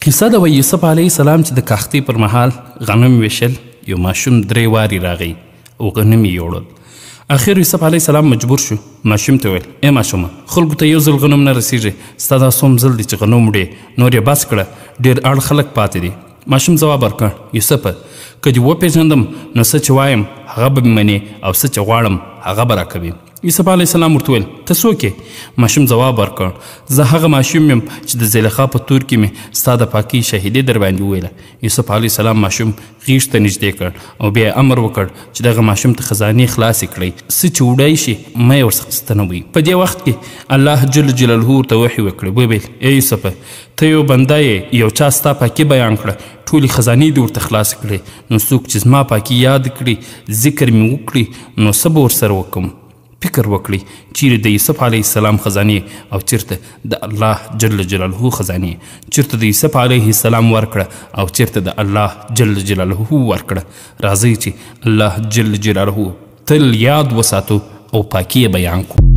قصه د یوسف علیه السلام چې د کاختي پر مهال غنم ویشل یو ماشوم 3 وارې راغی او غنم یې یوړل. اخر یوسف علیه السلام مجبور شو ماشوم ته ویل ای ماشومه خلکو ته یو ځل غنم نه رسیږي ستا دا څوم ځل دی چې غنم وړې نور یې بس کړه ډېر اړ خلک پاتې دي. ماشوم ځواب ورکړ یوسفه که دې وپېژندم نو څه چې وایم هغه به مې منې او څه چې غواړم هغه به راکوي. یوسف علیه السلام ورته ویل ته څوک یې؟ ماشوم ځواب ورکړ زه هغه ماشوم یم چې د زلیخا په تور کې مې ستا د پاکۍ شهیدي در باندې وویله. یوسف علیه السلام ماشوم غېږ ته نږدې کړ او بیا یې امر وکړ چې دغه ماشوم ته خزانې خلاصې کړئ څه چې وړی شي مه یې ورڅخه ستنوئ. په دې وخت کې الله جل جلاله ورته وحي وکړ وویل ای یوسفه ته یو بنده یې یو چا ستا پاکي بیان کړه ټولې خزانې دې ورته خلاصې کړې نو څوک چې زما پاکي یاد کړي ذکر مې وکړي نو څه به ورسره وکړم. فکر وکړي چیرې د یوسف علیه السلام خزانې او چیرته د الله جل جلاله خزانې چیرته د یوسف علیه السلام ورکړه او چیرته د الله جل جلاله ورکړه. راځئ چې الله جل جلاله تل یاد وساتو او پاکي بیان کړو.